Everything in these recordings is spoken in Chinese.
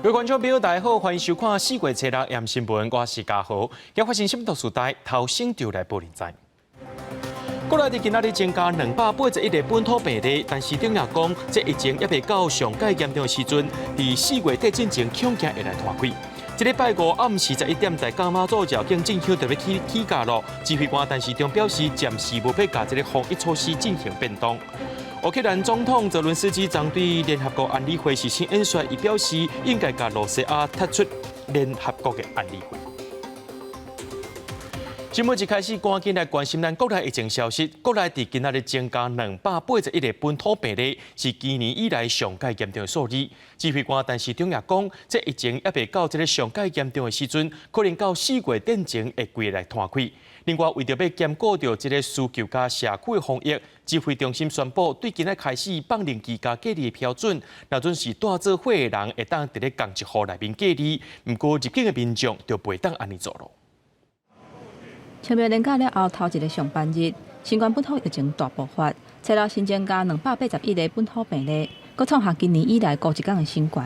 各位观众朋友，大家好，欢迎收看4月7日夜新闻，我是嘉豪。今发生什么大事代？头先就来报连载。国内伫今仔日增加281个本土病例，但市长也讲，这疫情还未到上界严重的时阵，伫4月底进前恐惊会来拖开。这礼拜五暗时11点，在加马祖绕境进口特别起价咯。指挥官陈时中表示，暂时无要甲这个防疫措施进行变动。乌克兰总统泽伦斯基针对联合国安理会实施演说，伊表示应该甲罗西亚踢出联合国的安理会。新闻一开始，赶紧来关心咱国内疫情消息。国内伫今仔日增加281个本土病例，是今年以来上界严重的数字。指挥官陈时中也讲，这疫情还未到这个上界严重的时阵，可能到4月底前会规来拖开。另外，为着要兼顾到这个需求加社区的防疫，指挥中心宣布，对今仔开始放零居家隔离的标准，若准是带做伙的人会当伫咧同一户内面隔离，不过入境的民众就袂当安尼做咯。清明年假了后头一个上班日，新冠本土疫情大爆发，找到新增加281个本土病例，佮创下今年以来高一天的新高，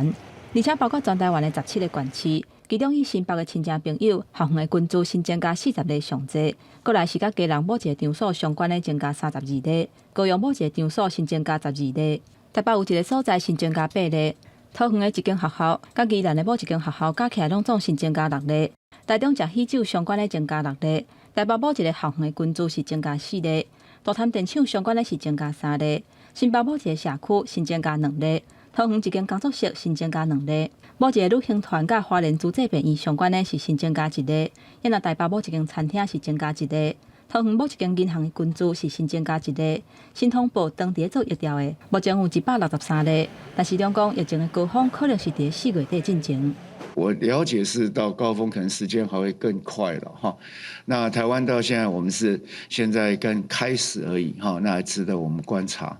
而且包括全台湾的17个县市。其中以新北的亲戚朋友、学园的群主新增加40个上济，过来是甲家人某一个场所相关的增加32例，高雄某一个场所新增加12例，台北有一个所在新增加8例，桃园的一间学校、甲宜兰的某一间学校加起来拢总新增加6例，台中食喜酒相关的增加6例，台北某一个学园的群主是增加4例，大潭电厂相关的是增加3例，新北某一个社区新增加2例。桃园一间工作室新增加2例，某一个旅行团甲花莲资济病院相关的是新增加1例，因那台北某一间餐厅是增加1例，桃园某一间银行的群组是新增加1例，新通报当地做疫调的，目前有163例，但是中讲疫情的高峰可能是伫4月底进前。我了解是到高峰可能时间还会更快了哈。那台湾到现在我们是现在刚开始而已哈，那还值得我们观察。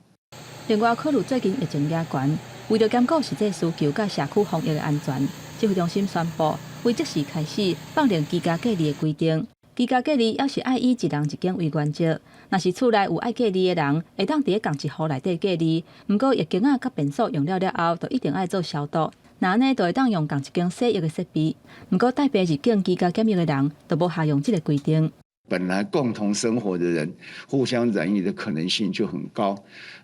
另外，考虑最近疫情野悬。为了兼顾实际需求甲社区防疫的安全，指挥中心宣布，为即时开始放零居家隔离的规定。居家隔离要是爱以一人一间为原则，若是厝内有爱隔离的人，会当伫咧共一户内底隔离。不过，疫情甲便所用了后，就一定爱做消毒。那安尼就会当用共一间洗浴的设备。不过，代表入境居家检疫的人，就无适用这个规定。本来共同生活的人，互相染疫的可能性就很高，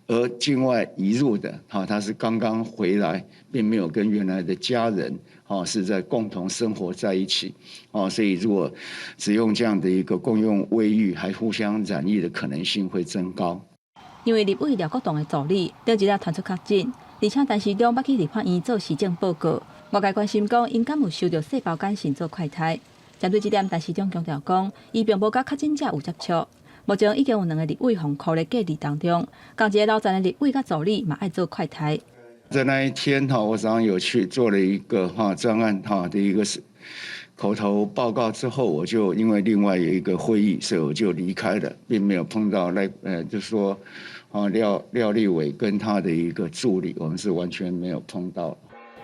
而境外移入的，他是刚刚回来，并没有跟原来的家人，是在共同生活在一起，所以如果只用这样的一个共用卫浴，还互相染疫的可能性会增高。因为立委廖国栋的助理，顶一日传出确诊，而且陈时中要去立法院做市政报告，外界关心讲因敢有收到细胞感染做快筛。针对这点，陈时中强调讲，伊并无甲确诊者有接触。目前已经有2个立委防COVID的隔离当中，共一个老陈的立委甲助理嘛爱做快筛。在那一天我早上有去做了一个专案的一个口头报告之后，我就因为另外有一个会议，所以我就离开了，并没有碰到就是说廖立伟跟他的一个助理，我们是完全没有碰到。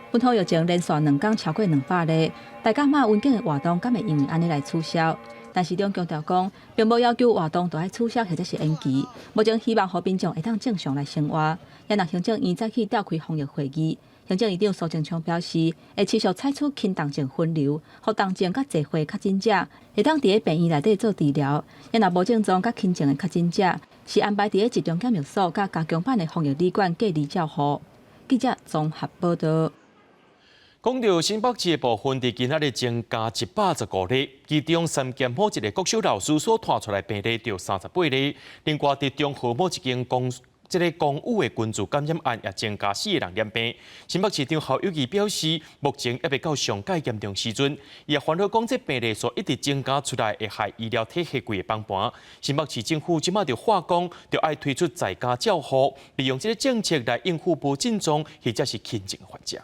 本土疫情连续2天超过200例，大家骂稳定的活动敢会因为安尼来取消？但市长强调讲，并无要求活动都要取消或者是延期。目前希望和民众会当正常来生活。也若行政院再去召开防疫会议，行政院长苏贞昌表示，会持续采取轻重症分流，互重症甲侪岁确诊者会当伫咧病院内底做治疗。也若无症状甲轻症的确诊者，是安排伫咧集中检疫所甲加强版的防疫旅馆隔离照护。记者综合报道。讲到新北市的部分，伫今仔日增加115例，其中3间某一个国小老师所传出来病例就38例，另外伫中和某一间公寓的群聚感染案也增加4个人染病。新北市长侯友宜表示，目前还未到上界严重时阵，伊也烦恼讲这病例数一直增加出来，会害医疗体系规个崩盘。新北市政府即马就化工，就爱推出在家照护，利用这个政策来应付无症状或者是轻症患者。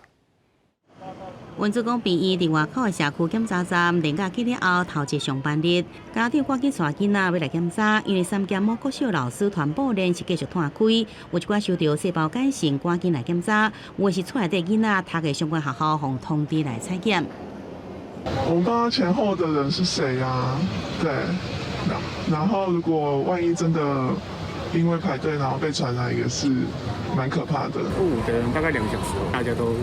文主公病院伫外口的社区检查站，连假去了后头一上班日，家长赶紧带囡仔要来检查，因为3间某国小老师传播链是继续摊开，有一寡收到细胞感染，赶紧来检查，有的是厝内底囡仔读的相关学校，奉通知来采检。我不知道前后的人是谁啊？对，然后如果万一真的因为排队然后被传染，也是蛮可怕的。父母的人大概2小时，大家都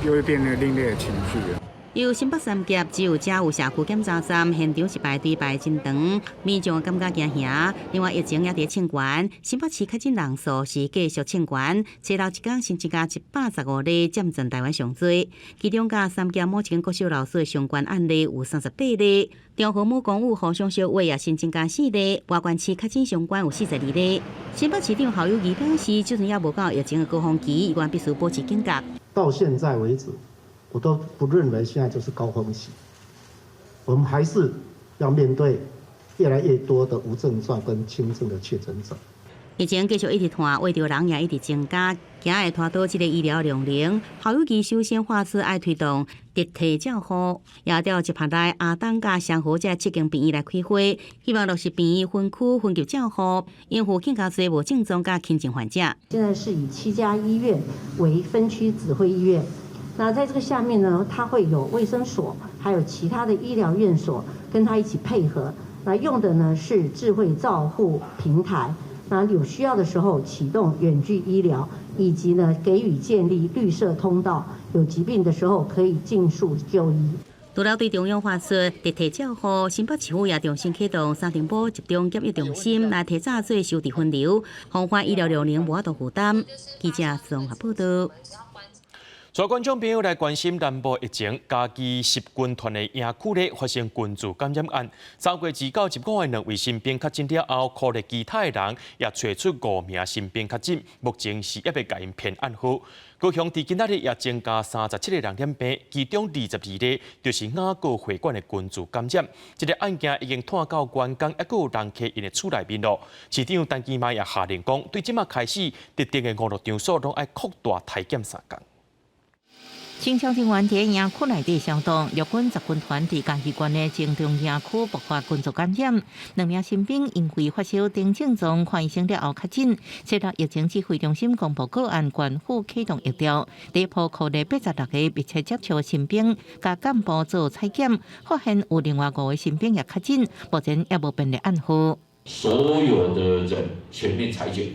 又会变得另类的情绪了。由新北三甲只有家有社区检查站，现场是排队排真长，民众感觉惊吓。另外，疫情也伫清悬，新北市确诊人数是继续清悬，初头一天新增加115例，占全台湾上多。其中，甲三甲某一间国小老师的相关案例有38例，中和母公务互相小话也新增加4例，外县市确诊相关有42例。新北市长侯友宜表示，就算也无到疫情的高峰期，依然必须保持警觉。到现在为止，我都不认为现在就是高峰期，我们还是要面对越来越多的无症状跟轻症的确诊者。疫情继续一直拖，为着人也一直增加，惊会拖到这个医疗量能。侯友宜首先发出爱推动特体照护，也调一拍内阿东甲上河这7间病院来开会，希望落实病院分区分级照护，应付更加多无症状甲轻症患者。现在是以7家医院为分区指挥医院。那在这个下面呢，它会有卫生所，还有其他的医疗院所跟它一起配合。那用的呢是智慧照护平台。那有需要的时候启动远距医疗，以及呢给予建立绿色通道，有疾病的时候可以尽速就医。除了对中央发出特体照护，新北市府也重新启动三重埔集中检疫中心，来提早做收治分流，防范医疗量能无法度负担。记者综合报道。全观众朋友来关心南部疫情，嘉义10军团的营区内发生群聚感染案，3月至9、15日2位新兵确诊了后，科列其他的人也找出5名新兵确诊，目前是还未甲因偏案好。高雄伫今仔日也增加37个人染病，其中22例就是雅阁会馆的群聚感染。这个案件已经拖到关港，还佫有人去因的厝内面咯。市长陈其迈也下令讲，对即马开始，特定的5、6场所拢要扩大体检3天。清消人员伫营区内底消毒，陆军10军团伫嘉义县的正中营区爆发群组感染，2名新兵因为发烧等症状看医生了后确诊。接到疫情指挥中心公布个案，县府启动疫调，第一波扣列86个密切接触新兵，甲干部做采检，发现有另外5位新兵也确诊，目前也无病例案号。所有的人全面采检，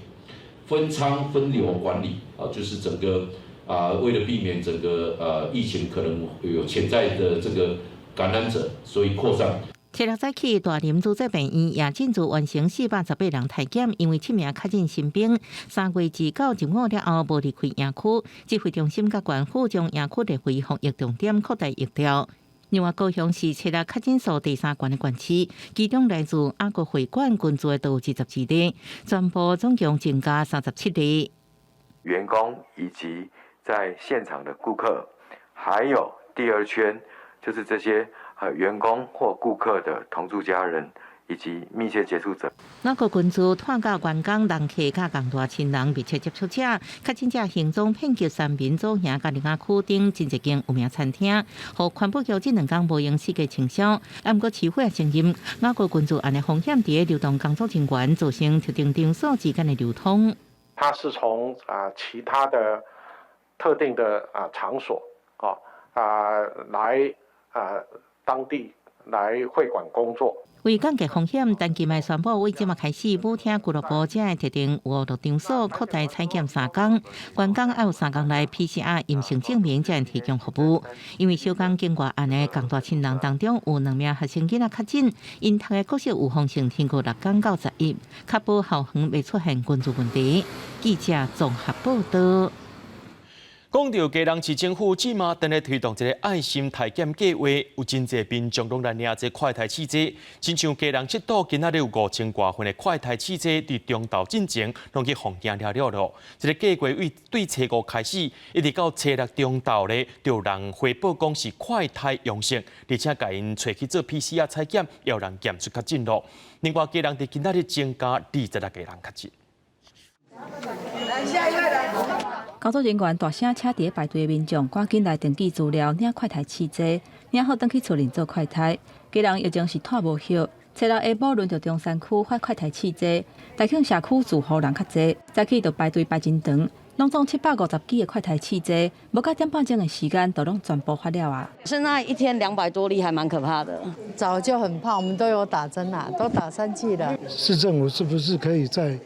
分仓分流管理就是整个。为了避免整个疫情可能有潜在的这个感染者，所以扩散。7日早起，大林主责病院也进驻完成418人体检，因为7名确诊新兵3月至9、15了后无离开营区，指挥中心甲县府将营区列为防疫重点，扩大疫调。另外，高雄是7日确诊数第3高的县市，其中来自雅阁会馆群聚的都22例，全部总共增加37例。员工以及在现场的顾客，还有第2圈，就是这些员工或顾客的同住家人以及密切接触者。那个群聚拖到员工、人客甲共大亲人密切接触者，确诊者行踪遍及三民组营甲另外区顶真一间有名餐厅，互环保局这2天无用4个清消。不过市府也承认，那个群聚案的风险伫流动工作人员造成特定场所之间的流通。它是从其他的特定的场所来当地来会馆工作。为降低风险，陈其迈宣布，为即马开始，舞厅俱乐部这特定5、6场所扩大采检3天，员工要有3天内 PCR 阴性证明才能提供服务。因为小港境外案的共大亲人当中有2名学生囡仔确诊，因读的国小有风险天过6天到11，确保校园未出现群聚问题。记者综合报道。讲到基隆市政府即马正在推动一个爱心体检计划，有真侪民众拢来领这快筛试剂，亲像基隆7堵今仔日有5000多份的快筛试剂，伫中昼进前拢去放行了咯。这个计划对初5开始，一直到初6中昼咧，就有人回报讲是快筛阳性，而且甲因找去做 PCR 采检，也有人验出确诊咯。另外，基隆伫今仔日增加26个人确诊。工作人员大声请伫排队的民众赶紧来登记资料，领快筛试剂，领好登去厝里做快筛。基隆疫情是拖无休，初六下晡轮到中山区发快筛试剂，大庆社区住户人较侪，早起就排队排真长，拢总750支的快筛试剂，无到1点半钟的时间，就拢全部发了啊！现在一天200多例，还蛮可怕的。早就很怕，我们都有打针啦，都打3剂了。市政府是不是可以在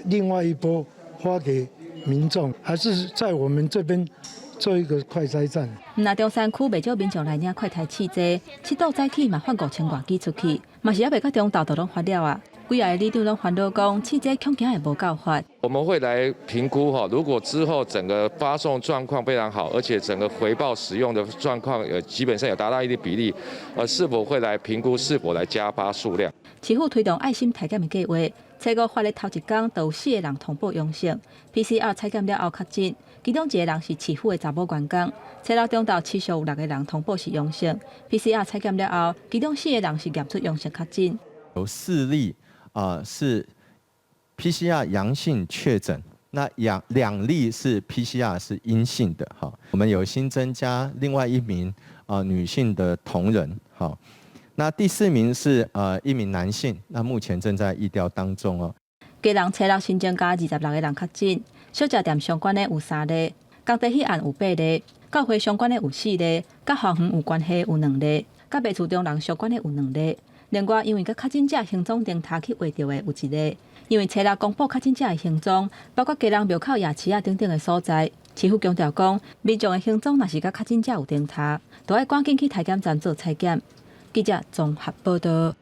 另外一波发给民众，还是在我们这边做一个快筛站。那中山区未少民众来领快筛试剂，7度早起嘛发5000多支出去，嘛是还未到中昼都拢发了啊。几个里长拢烦恼讲，试剂恐惊也无够发。我们会来评估哈，如果之后整个发送状况非常好，而且整个回报使用的状况基本上有达到一定比例，是否会来评估是否来加发数量？市府推动爱心采检的计划，初五发的头一天，就有4个人通报阳性 ，PCR 采检了后确诊，其中1个人是市府的查某员工。初六中昼持续有6个人通报是阳性 ，PCR 采检了后，其中4个人是验出阳性确诊。有4例是 PCR 阳性确诊，那2例是 PCR 是阴性的哈。我们有新增加另外1名女性的同仁哈。那第4名是1名男性，那目前正在疫调当中哦。家人初六新增加26个人确诊，小食店相关的有3例，工地迄案有8例，教会相关的有4例，甲校园有关系有2例，甲卖厝中人相关的有2例。另外，因为甲确诊者行踪灯塔去画到的有1例，因为初六公布确诊者的行踪，包括家人庙口、夜市啊等等的所在。市府强调讲，民众的行踪若是甲确诊者有灯塔，就要赶紧去体检站做采检。记者综合报道。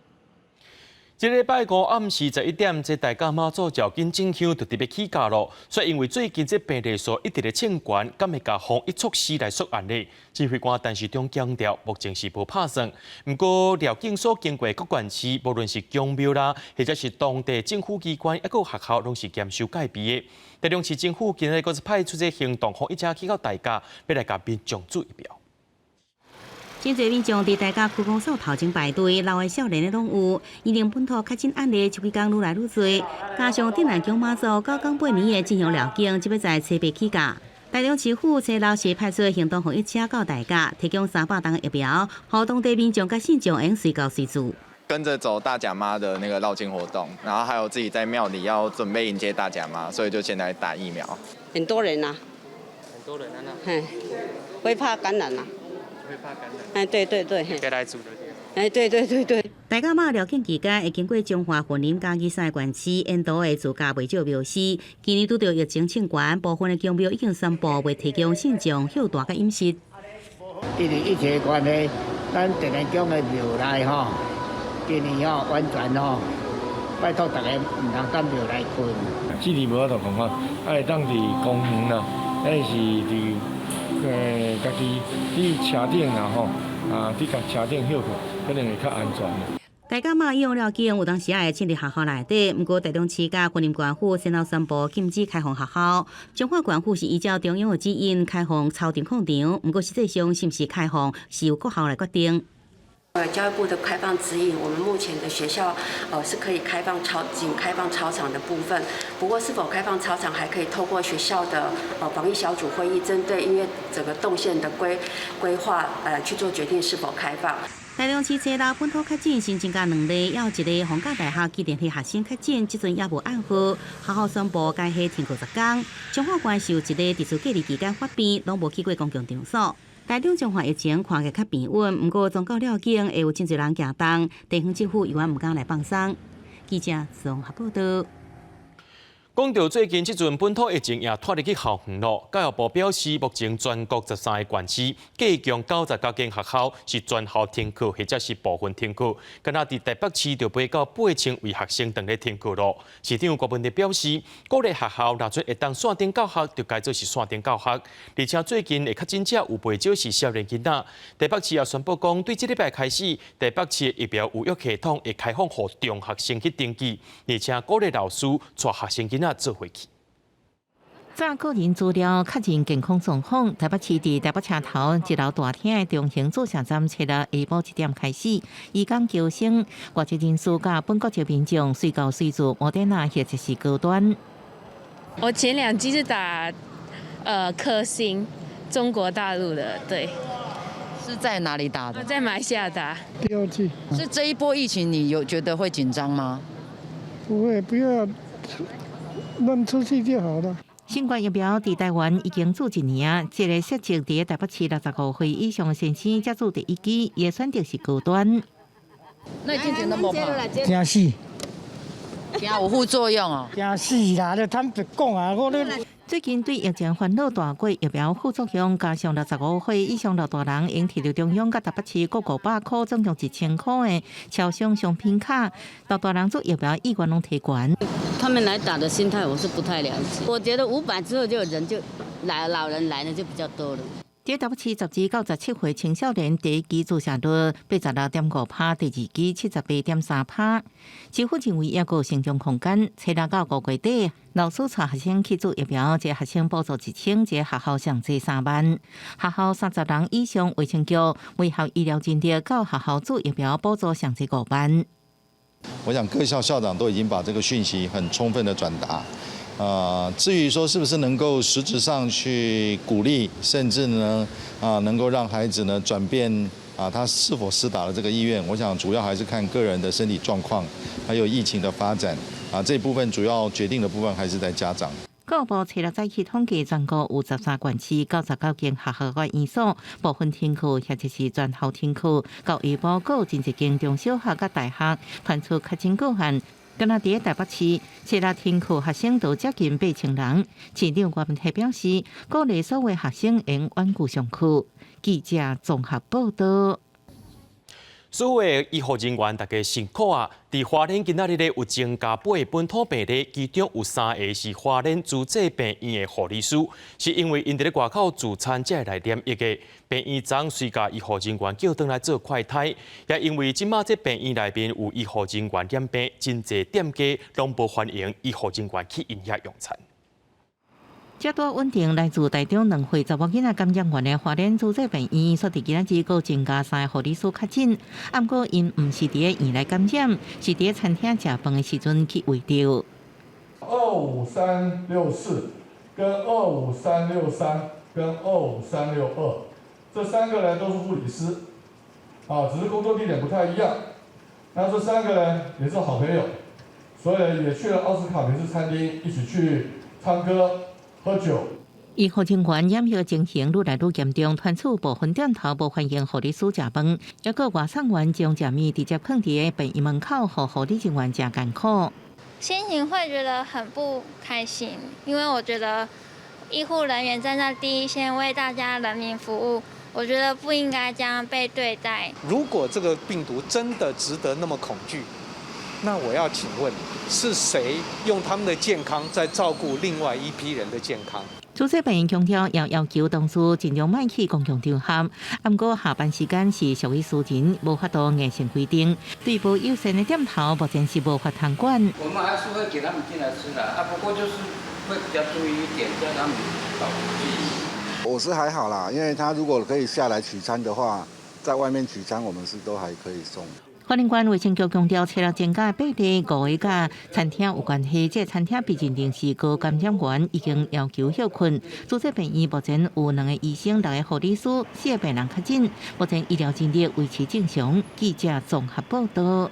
这礼拜5暗时11点，这大甲妈祖绕境进香就特别起价咯。所以因为最近这病例数一直咧升悬，敢会甲防疫措施来缩限呢？指挥官陈时中强调，目前是无拍算。不过绕境所经过各县市，无论是宫庙啦，或者是当地政府机关，抑个学校，拢是严守戒备的。台中市政府今日阁是派出这行动防疫车去到大家，要来甲民众注意表。真侪民众伫大甲区公所头前排队，老的少年的拢有。因应本土确诊案例，这几天愈来愈多，加上镇南宫妈祖9天8年的进行绕境，即要在初八起价。台中市府初六时派出行动防疫车到大甲，提供300担的疫苗，互当地民众甲信众用随到随住。跟着走大甲妈的那个绕境活动，然后还有自己在庙里要准备迎接大甲妈，所以就先来打疫苗。很多人呐，很多人啊，会怕感染呐。会怕感染。哎，对对对。该来住的。哎，对对对对。大甲妈绕境期间会经过中华云林嘉义3个县市，沿途的自家袂少庙司。今年拄到疫情清悬，部分的宫庙已经宣布袂提供信众休大甲饮食。因为疫情的关系，咱镇南宫的庙内吼，今年完全拜托大家唔通到庙内困。这里无法度讲法，会当伫公园啦，还是伫家己伫车顶啦吼，伫甲车顶休困，可能会较安全。大甲妈用了经有当时也会进入学校内底，不过台中市甲云林县府先后宣布禁止开放学校。彰化县府是依照中央的指引开放超定课场，不过实际上是不是开放是由各校来决定。教育部的开放指引，我们目前的学校是可以仅开放操场的部分。不过是否开放操场，还可以透过学校的防疫小组会议，针对因为整个动线的规划去做决定是否开放。台中市初六本土确诊新增加2例，也有1个逢甲大学机电系学生确诊，即阵也无暗号。学校宣布该系停课10天。彰化县是有1个特殊隔离期间发病，拢无去过公共场所。台中彰化疫情看起来较平稳，不过宗教了境会有真侪人行动，地方政府永远唔敢来放松。记者综合报道。讲到最近这阵本土疫情也拖入去校园咯，教育部表示，目前全国13个县市，计共90多间学校是全校停课，或者是部分停课。今仔伫台北市就飞到8000位学生等咧停课咯。市长郭文哲表示，鼓励学校若准会当线顶教学，就该做是线顶教学。而且最近的确诊者有不少是少年囡仔。台北市也宣布讲，对这礼拜开始，台北市的疫苗预约系统会开放予中学生去登记，而且鼓励老师带学生囡做回去。查个人资料确认健康状况，台北市伫台北车头一楼大厅的中型注射站，初六下晡1点开始，以港救生，外籍人士甲本国籍民众随到随住，莫德纳或者是高端。我前2剂是打科兴，中国大陆的，对。是在哪里打的？在马来西亚打。第2剂。是这一波疫情，你有觉得会紧张吗？不会，不要。咱出去就好了。新冠疫苗伫台湾已经做1年，这个涉及伫台北市65岁以上的县市接种第1剂，也选择是高端。那进前都无怕，惊死，惊有副作用哦。惊死啦！你坦白讲啊，我咧最近对疫情烦恼大过，疫苗副作用加上65岁以上老大人，应摕到中央甲台北市各500块，总共1000块的超商商品卡。老大人做疫苗意愿拢提悬。他们来打的心态我是不太了解，我觉得500之后就有人就来，老人来的就比较多了。在台北市12到17岁青少年第一期注射率86.5%，第二期78.3%。政府认为也有成长空间。初六到5月底，老师带学生去做疫苗，一个学生补助1000，一个学校上济3万。学校30人以上卫生局为校医疗津贴到学校做疫苗补助上济5万。我想各校校长都已经把这个讯息很充分的转达。至于说是不是能够实质上去鼓励，甚至呢能够让孩子呢转变他是否施打了这个意愿，我想主要还是看个人的身体状况，还有疫情的发展这部分主要决定的部分还是在家长。教育部初六早起统计，全国有13县市99间学校甲院所，部分天区或者是全校天区。教育部还有真一间中小学甲大学传出确诊个案。敢若伫台北市，初六天区学生都接近8000人。市长郭文泰表示，鼓励所有学生应稳固上课。记者综合报道。所有医护人员大家辛苦啊！伫花莲今仔日有增加8个本土病例，其中有3个是花莲主治病院的护理师，是因为因伫咧外口自餐才会来染疫的。病院长随甲医护人员叫转来做快筛，也因为即马这病院内面有医护人员染病，真侪店家拢无欢迎医护人员去因遐用餐。这多稳定来自台中2岁查某囡仔感染源的花莲主治病院，所伫今仔日又增加3个护理师确诊，不过因唔是伫咧院内感染，是伫餐厅食饭的时阵去围着。25364跟25363跟25362，这3个人都是护理师，只是工作地点不太一样。那这3个人也是好朋友，所以也去了奥斯卡美式餐厅，一起去唱歌。喝酒。医护人员染疫情形愈来愈严重，传出部分店头无欢迎护理师食饭，也个外送员将食面直接放伫病院门口，互护理人员食艰苦。心情会觉得很不开心，因为我觉得医护人员站在第一线为大家人民服务，我觉得不应该这样被对待。如果这个病毒真的值得那么恐惧，那我要请问，是谁用他们的健康在照顾另外一批人的健康？主治病院强调，也要求同事尽量莫去公共场合。不过下班时间是属于私人，无法度硬性规定。对无友善的店头，目前是无法通管。我们还是会给他们进来吃的不过就是会比较注意一点，叫他们少出去。我是还好啦，因为他如果可以下来取餐的话，在外面取餐我们是都还可以送。花莲县卫生局强调，初六增加8例5个甲餐厅有关系，这餐厅被认定是高感染源，已经要求休困。主治病院目前有2个医生、6个护理师，4个病人确诊，目前医疗资力维持正常。记者综合报道。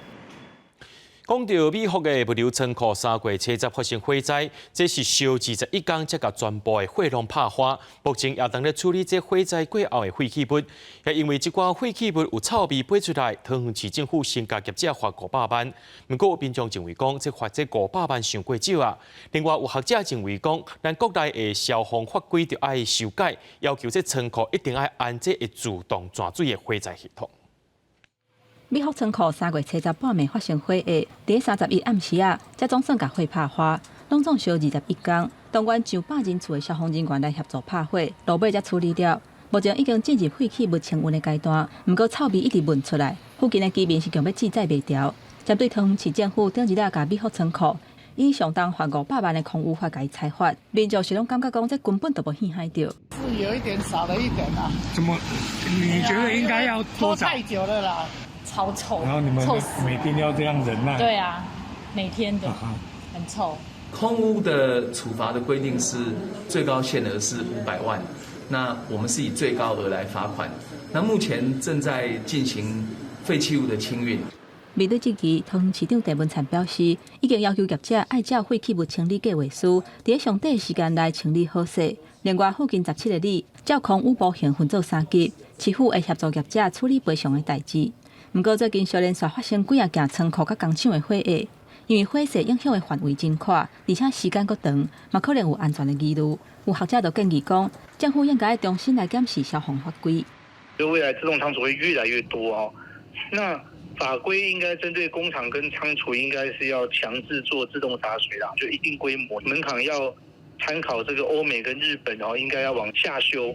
讲到美国的物流仓库3月初10发生火灾，这是烧21天才甲全部的火龙拍花。目前也当咧处理这火灾过后的废弃物，也因为这寡废弃物有臭味飞出来，桃园市政府先甲业者罚500万。不过有民众认为讲，这罚这500万伤过少啊。另外有学者认为讲，咱国内的消防法规就要修改，要求这仓库一定要安这会自动转水的火灾系统。美福仓库3月初10半暝发生火灾，伫31暗时才总算甲火拍花，拢总烧21天。动员上百人厝的消防人员来协助拍火，落尾才处理掉。目前已经进入废弃物清运的阶段，不过臭味一直闻出来，附近的居民是强要制裁袂掉。针对桃园市政府顶一日甲美福仓库以上当罚500万的空污法改裁罚，民众是拢感觉讲这根本就无陷害到。是有一点少了一点啦。怎么？你觉得应该要多少？太久了啦。超臭，然后你们每天要这样忍耐？对啊，每天的，很臭。空污的处罚的规定是最高限额是500万，那我们是以最高额来罚款。那目前正在进行废弃物的清运。面对这期，桃园市长郑文灿表示，已经要求业者按照废弃物清理计划书，伫上短时间内清理好势。另外，附近17个里照空污保险分做3级，市府会协助业者处理赔偿的代志。不过最近小连续发生几件仓库甲工厂的火灾，因为火势影响的范围真宽，而且时间阁长，嘛可能有安全的疑虑。有学者就建议讲，政府应该重新来检视消防法规。就未来自动仓储会越来越多哦，那法规应该针对工厂跟仓储，应该是要强制做自动洒水啦，就一定规模，门槛要参考这个欧美跟日本哦，应该要往下修。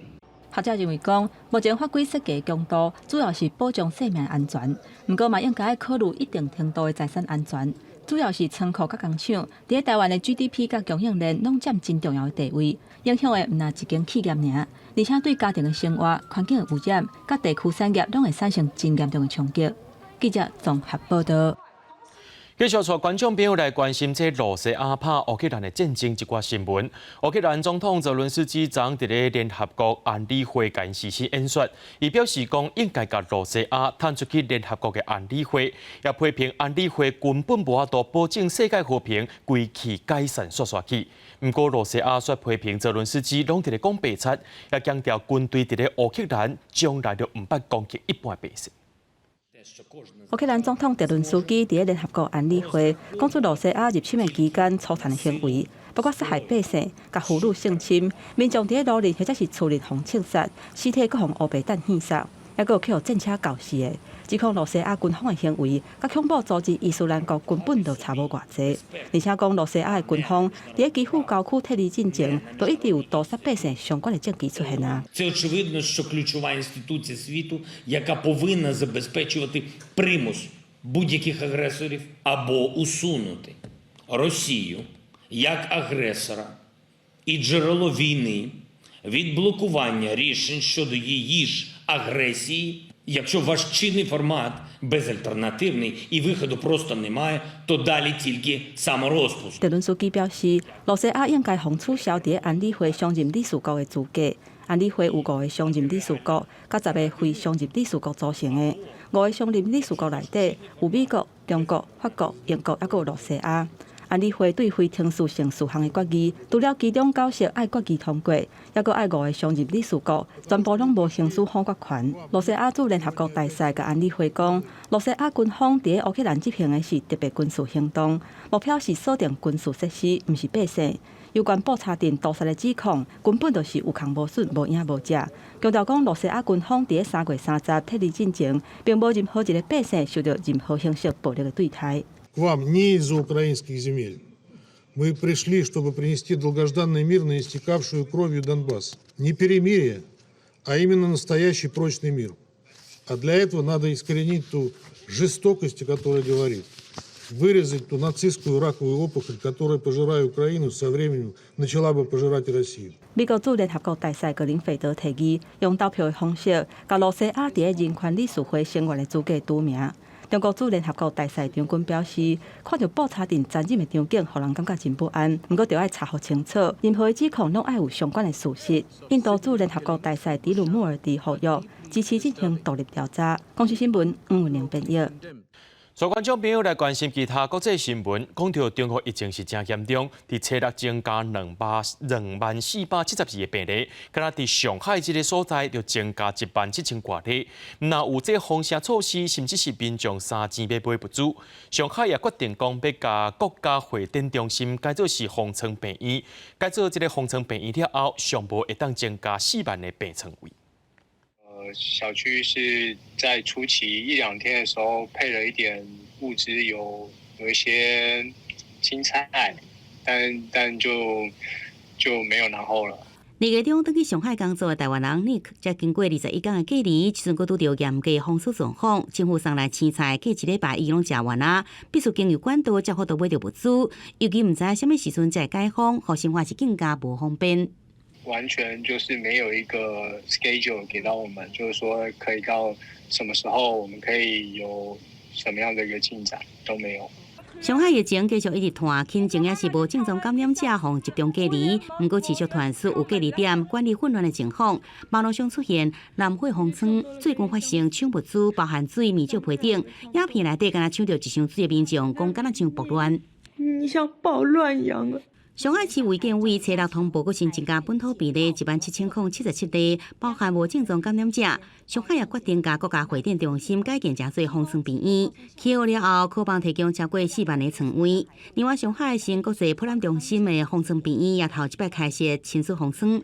学者认为讲，目前法规设计强度主要是保障生命安全，不过嘛应该考虑一定程度的财产安全。主要是仓库甲工厂，伫台湾的 GDP 甲供应链拢占真重要的地位，影响的毋但一间企业尔，而且对家庭的生活、环境的污染、甲地区产业拢会产生真严重的冲击。记者综合报道。继续带观众朋友来关心这罗西阿帕乌克兰的战争一寡新闻。乌克兰总统泽伦斯基昨伫咧联合国安理会干实施演说，伊表示讲应该甲罗西阿摊出去联合国的安理会，也批评安理会根本无法度保证世界和平，归去解散煞去。不过罗西阿却批评泽伦斯基拢伫咧讲白贼，也强调军队伫咧乌克兰将来就唔捌攻击一般百姓。乌克兰总统泽伦斯基伫联合国安理会讲出罗西亚入侵的期间粗残的行为，包括杀害百姓、甲俘虏性侵、民众伫路里或者是厝里互枪杀，尸体搁互乌白弹献杀，还佫有去互战车搞死的。指控罗西亚军方的行为，甲恐怖组织伊斯兰国根本就差无偌济，而且讲罗西亚的军方伫基辅郊区撤离进程，都一直有屠杀百姓相关的证据出现啊。Це очевидно, що ключова інституція світу, яка повинна забезпечувати примус будь-яких агресорів або усунути Росію як агресора і джерело війни від блокування рішень щодо її ж агресії. Якщо ваш чинний формат безальтернативний і виходу просто немає, то далі тільки саморозпуск. 泽伦斯基表示，罗西亚应该防取消伫安理会常任理事国的资格。安理会有5个常任理事国，甲10个非常任理事国组成的。5个常任理事国内底有美国、中国、法国、英国，还有罗西亚。安理会对非程序性事项的决议，除了其中9项爱决议通过，还佫爱5个常任理事国全部拢无行使否决权。罗西亚驻联合国大使甲安理会讲，罗西亚军方伫乌克兰执行的是特别军事行动，目标是锁定军事设施，毋是百姓。有关布查镇屠杀的指控，根本就是有空无损、无影无只。强调讲，罗西亚军方伫3月30撤离进程，并无任何一个百姓受到任何形式暴力的对待。К вам не из-за украинских земель. Мы пришли, чтобы принести долгожданный мир на истекавшую кровью Донбасс. Не перемирие, а именно настоящий прочный мир. А для этого надо искоренить ту жестокость, о которой говорит. Вырезать ту нацистскую раковую опухоль, которая, пожирая Украину, со временем начала бы пожирать и Россию. 美国驻联合国大使格林菲德提议用投票的方式，甲罗西亚伫人权理事会成员的资格除名。中国驻联合国大使张军表示，看到布查镇残忍的场景，让人感觉真不安。不过，就要查核清楚，任何的指控拢要有相关的事实。印度驻联合国大使迪鲁穆尔迪呼吁支持进行独立调查。公司新闻吴文玲编译。所观众朋友来关心其他国际新闻，讲到中国疫情是真严重，伫七日增加20472个病例，敢若伫上海这个所在就增加17000多例。那有这封城措施，甚至是民众3钱要买不足。上海也决定讲要甲国家会诊中心改做是封城病院，改做这个封城病院了后，上无会当增加4万个病床位。小区是在初期1-2天的时候配了一点物资，有一些青菜，但就没有然后了。2月中，登去上海工作的台湾人 Nick， 才经过21天的隔离，时阵佫拄到严格封锁状况，政府送来青菜，过1礼拜伊拢食完啊，必须经由管道才好都买到物资，尤其毋知什么时阵才会解封，互生活是更加无方便。完全就是没有一个 schedule 给到我们，就是说可以到什么时候我们可以有什么样的一个进展都没有。上海疫情继续一直拖，轻症也是无症状感染者互集中隔离，不过持续传出有隔离点管理混乱的情况。网络上出现南汇封村，最近发生抢物资，包含水、面酒、皮等，影片内底敢若抢到一箱水的民众，讲敢若像暴乱。像暴乱一样的。上海市卫健委初6通报，新增加本土病例17077例，包含无症状感染者。上海也决定甲国家会展中心改建成做风霜病院，起好了后，可望提供超过4万个床位。另外，上海新国际博览中心的风霜病院也头一摆开设亲属风霜。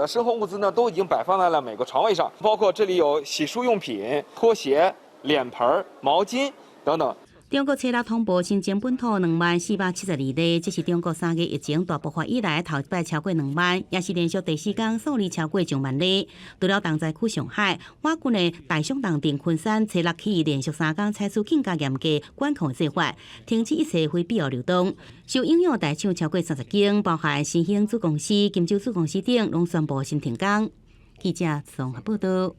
生活物资呢都已经摆放在了每个床位上，包括这里有洗漱用品、拖鞋、脸盆、毛巾等等。中国初6通报新增本土20472例，这是中国3月疫情大爆发以来头一摆超过2万，也是连续第4天数字超过1万例。除了重灾区上海，我军的大湘东定昆山初6起连续3天采取更加严格管控做法，停止一切非必要流动。受影响大厂超过30间，包含新兴子公司、金州子公司等，拢宣布先停工。记者综合报道。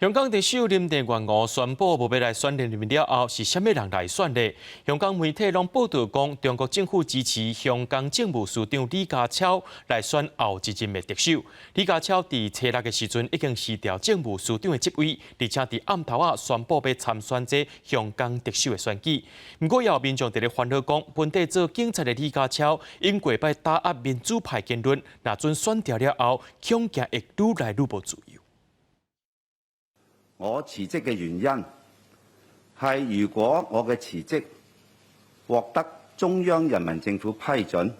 香港特首林郑月娥宣布无要来选连任了后，是甚么人来选的？香港媒体拢报道讲，中国政府支持香港政务司长李家超来选后一任的特首。李家超伫初6的时阵已经辞掉政务司长的职位，而且伫暗头仔宣布要参选这香港特首的选举。不过，也有民众伫咧烦恼讲，本地做警察的李家超因过摆打压民主派言论，若准选掉了后，恐惊会愈来愈无自由。我辭職嘅原因係，如果我嘅辭職獲得中央人民政府批准，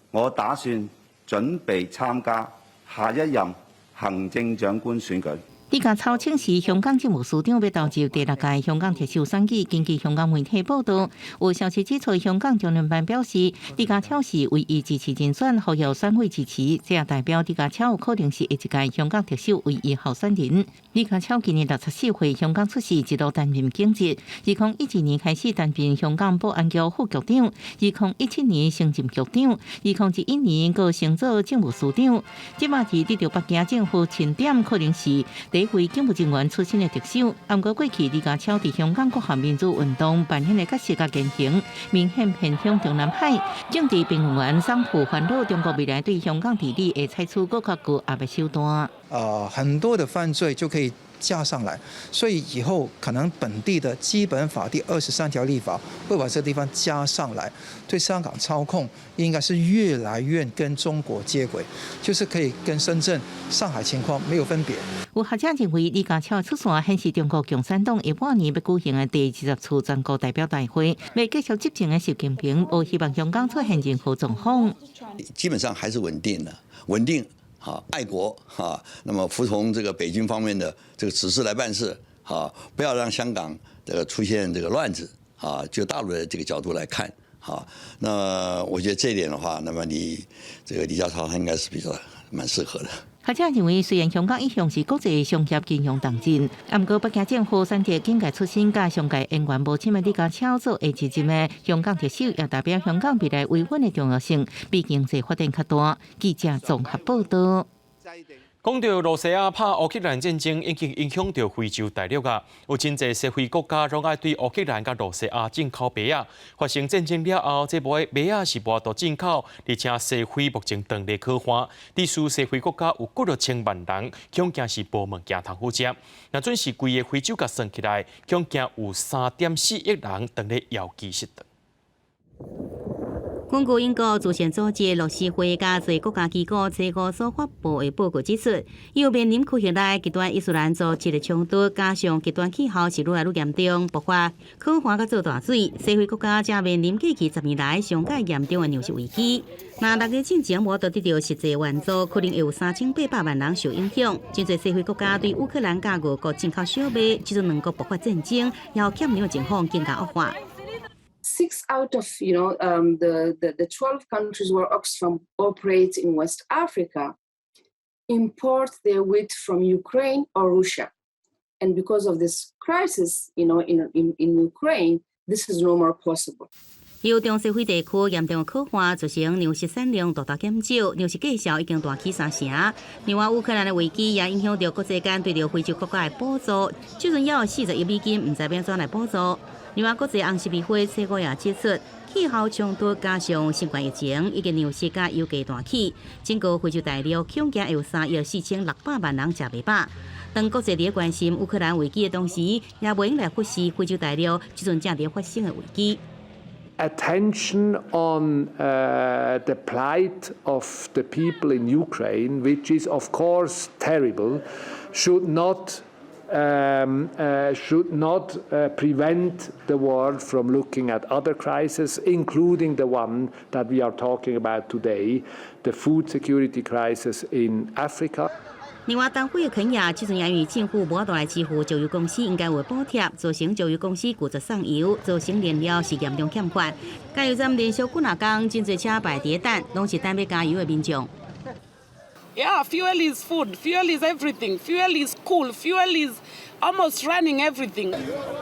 我打算準備參加下一任行政長官選舉。李家超請示香港政務司長要投入第6屆香港特首選舉。根據香港媒體報道，有消息指出，香港中聯辦表示，李家超是唯一支持人選，呼籲選委支持，這也代表李家超有可能是下一屆香港特首唯一候選人。李家超今年64歲，香港出世，一路擔任警職。2012年開始擔任香港保安局副局長，2017年升任局長，2011年又升做政務司長。即馬是得到北京政府欽點，可能是第一位警務人員出身的特首。不過過去李家超在香港各項民主運動扮演的角色和言行，明顯偏向中南海。政治評論員桑普煩惱中國未來對香港治理會採取更加高壓的手段。很多的犯罪就可以加上來，所以以後可能本地的基本法第23條立法會把這個地方加上來，對香港操控應該是越來越跟中國接軌，就是可以跟深圳、上海情況沒有分別。有學者認為，李家超出線顯示中國共產黨下半年要舉行的第20次全國代表大會，未繼續執政的習近平，無希望香港出現任何狀況。基本上還是穩定的，穩定。好，愛國哈，那麼服從這個北京方面的這個指示來辦事，好，不要讓香港這個出現這個亂子，啊，就大陸的這個角度來看，好，那我覺得這一點的話，那麼你這個李家超他應該是比較蠻適合的。學者認為，雖然香港一向是國際商業金融重鎮，不過北京政府選擇警界出身、加商界人員無簽的李家超做下一任的香港特首，也代表香港未來維穩的重要性，比經濟發展較大。記者綜合報道。講到羅西亞拍烏克蘭戰爭已經影響到非洲大陸啊，有真濟社會國家攏愛對烏克蘭甲羅西亞進口麥仔。發生戰爭了後，這麥仔是無度進口，而且社會目前當地可看，歷史社會國家有幾千萬人，恐驚是無物件通好食。若準是規個非洲甲算起來，恐驚有3.4億人當咧遙寄食堂。根據英國慈善組織樂施會加濟國家機構最後所發布的報告指出，又面臨區域內極端伊斯蘭組織的衝突，加上極端氣候是愈來愈嚴重，爆發可汗甲做大水，社會國家正面臨過去10年來上界嚴重的糧食危機。若6月戰爭無得到實際援助，可能會有3800萬人受影響。真濟社會國家對烏克蘭甲俄國進口小麥，即陣兩國爆發戰爭，要欠糧的情況更加惡化。6 out of the 12 countries where Oxfam operates in West Africa import their wheat from Ukraine or Russia, and because of this crisis, in Ukraine, this is no more possible. 由中西非地區嚴重可汗造成糧食產量大大減少，糧食價格已經大起3成。另外，烏克蘭的危機也影響到國際間對着非洲國家的補助，最近也有40億美金，唔知變怎來補助。另外，國際紅十字會報告也指出，氣候衝突加上新冠疫情，已經糧食價油價大起，整個非洲大陸恐驚會有3億4600萬人食袂飽。當國際在關心烏克蘭危機的同時，也袂用來忽視非洲大陸即陣正在發生的危機。attention on the plight of the people in Ukraine, which is of course terrible, should not prevent the world from looking at other crises, including the one that we are talking about today, the food security crisis in Africa. 另外，东非的肯亚即阵由于政府无法度来支付石油公司应该有的补贴，造成石油公司拒绝送油，造成燃料是严重欠款。加油站连续几啊天，真侪车排队等，拢是等要加油的民众。Yeah, fuel is food, fuel is everything, fuel is cool, fuel is almost running everything.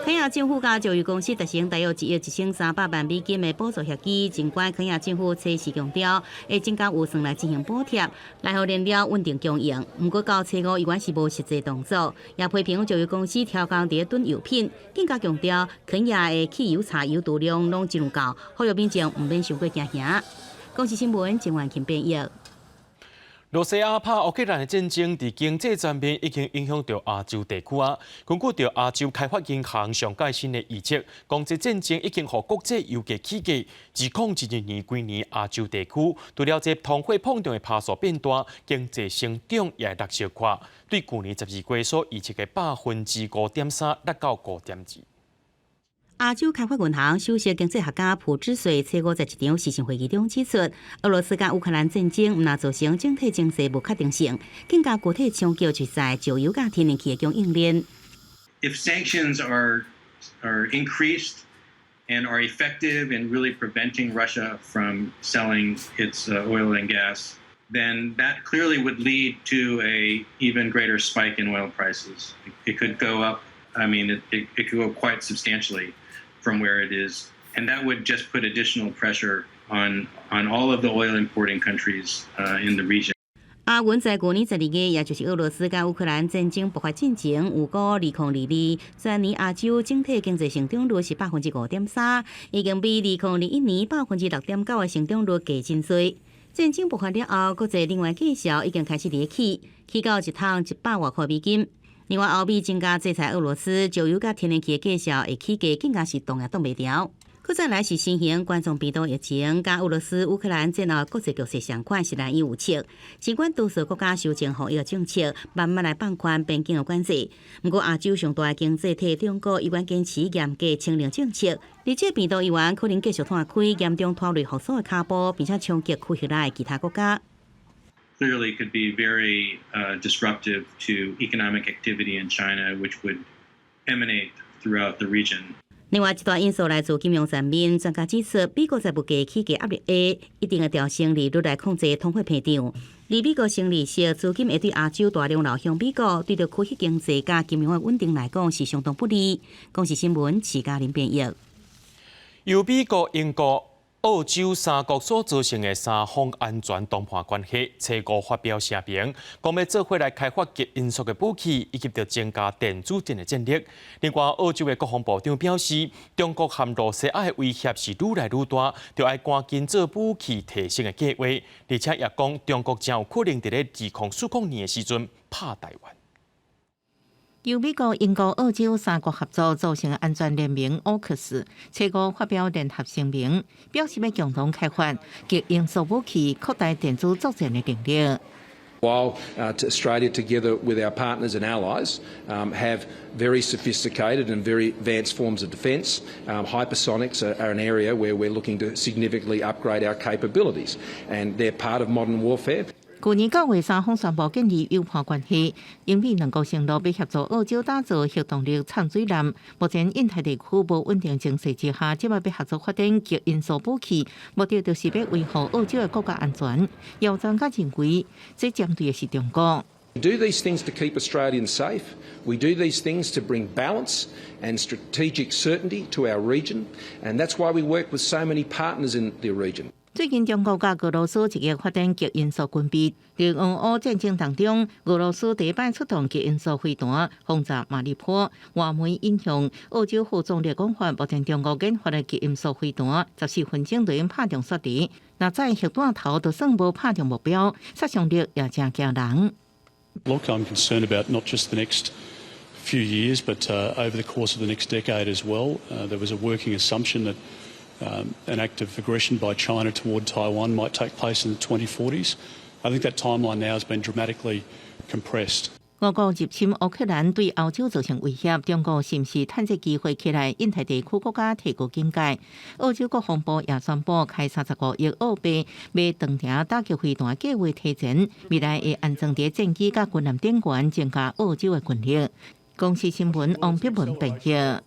肯亚政府甲石油公司达成大约1亿1300万美金的补助协议，尽管肯亚政府测试强调会增加预算来进行补贴，来让燃料稳定供应。不过到初5依然是无实际动作，也批评石油公司调降第一吨油品，更加强调肯亚的汽油柴油度量拢真有够，呼吁民众唔免伤过惊吓。公视新闻郑婉琴编译。罗西亚拍乌克兰的战争，伫经济层面已经影响到亚洲地区啊。根据着亚洲开发银行上届新的预测，讲这战争已经让国际油价起价。2012年规年亚洲地区除了这通货膨胀的爬数变大，经济成长也落小快，对去年12月所预测的5.3%达到5.2%。亚洲开发银行首席经济学家朴智穗初5在一场视讯会议中指出，俄罗斯甲乌克兰战争唔但造成整体经济无确定性，更加具体冲击就在石油甲天然气的供应链。If sanctions are increased and are effective in really preventing Russia from selling its oil and gas, then that clearly would lead to a even greater spike in oil prices. It could go up. I mean, it could go quite substantially from where it is, and that would just put additional pressure on all of the oil importing countries in the region. 阿文在去年12月，也就是俄罗斯甲乌克兰战争爆发进前，预估2022年全年亚洲整体经济成长率是5.3%，已经比2021年6.9%的成长率低真多。战争爆发了后，国际另外介绍已经开始跌起，起到一桶100外块美金。另外，欧美增加制裁俄罗斯，石油甲天然气的介绍会起价，更加是动也动袂牢。搁再来是新型冠状病毒疫情，甲俄罗斯、乌克兰战后国际局势相关是难以预测。尽管多数国家修正防疫政策，慢慢来放宽边境的管制，不过亚洲上大的经济体中国依然坚持严格清零政策，而且病毒依然可能继续摊开，严重拖累复苏的脚步，并且冲击区域内的其他国家。Clearly could be very disruptive to economic activity in China, which would emanate throughout the region. 另外一大因素来自金融层面，专家指出，美国在物价起价压力下，一定会调升利率来控制通货膨胀。而美国升利息资金会对亚洲大量流向美国，对着区域经济加金融的稳定来讲是相当不利。公视新闻徐嘉玲编译。由美国、英国、澳洲三国所造成的三方安全谈判关系，初5发表声明，讲要做伙来开发极音速的武器，以及着增加电子战的战力。另外，澳洲的国防部长表示，中国和罗西亚的威胁是愈来愈大，就要赶紧做武器提升的计划，而且也讲中国真有可能在2049年的时阵拍台湾。由美国、英国、澳洲三国合作组成的安全联盟 AUKUS 初5发表联合声明，表示要共同开发极音速武器，扩大电子作战的能力。While Australia, together with our partners and allies, have very sophisticated and very advanced forms of defence, hypersonics are an area where we're looking to significantly upgrade our capabilities, and they're part of modern warfare. 去年9月，三方宣布建立友好关系，英美两国承诺要协助澳洲打造核动力畅水艦。目前印太地区无稳定情势之下，即摆要合作发展极音速武器，目的就是要维护澳洲的国家安全。有专家认为，这针对的是中国。We do these things to keep Australians safe. We do these things to bring balance and strategic certainty to our region, and that's why we work with so many partners in the region. 最近，中国甲俄罗斯一个发展极音速军备。在俄乌战争当中，俄罗斯第一摆出动极音速飞弹轰炸马里坡。外媒引用澳洲副总理讲法，目前中国研发的极音速飞弹14分钟就用拍中雪地，若在核弹头就算无拍中目标，杀伤力也真惊人。Look, I'm concerned about not just the next few years, but over the course of the next decade as well. There was a working assumption that an act of aggression by China toward Taiwan might take place in the 2040s. I think that timeline now has been dramatically compressed. 俄国入侵乌克兰对欧洲造成威胁，中国是毋是趁这机会起来印太地区国家提高警戒？澳洲国防部也宣布开35亿澳币买长程打击飞弹计划提前，未来会安装在战机甲军舰顶悬，增加澳洲的军力。公司新闻王碧文报道。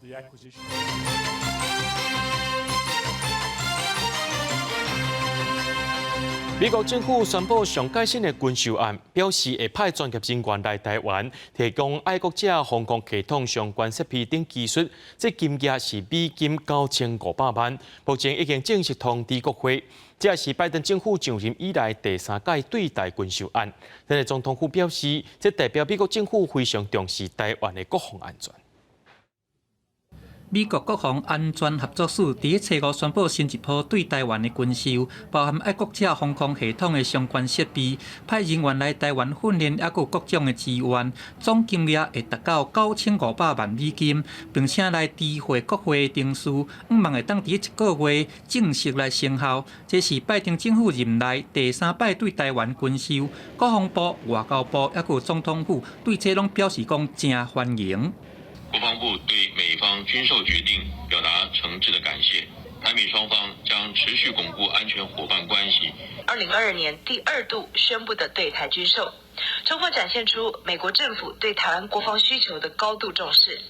美国政府宣布上改新的军售案，表示会派专业人员来台湾提供爱国者防空系统相关设备等技术，这金额是美金9500万，目前已经正式通知国会。这是拜登政府上任以来第3届对台军售案。但是总统府表示，这代表美国政府非常重视台湾的国防安全。美国国防安全合作署伫初5宣布新一波对台湾的军售，包含爱国者防空系统的相关设备，派人员来台湾训练，还有各种的资源，总金额会达到9500万美金，并且来知会国会定数，望会当伫1个月正式来生效。这是拜登政府任内第3摆对台湾军售，国防部、外交部还有总统府对这拢表示讲正欢迎。国防部对美方军售决定表达诚挚的感谢，台美双方将持续巩固安全伙伴关系。2022年第2度宣布的对台军售，充分展现出美国政府对台湾国防需求的高度重视，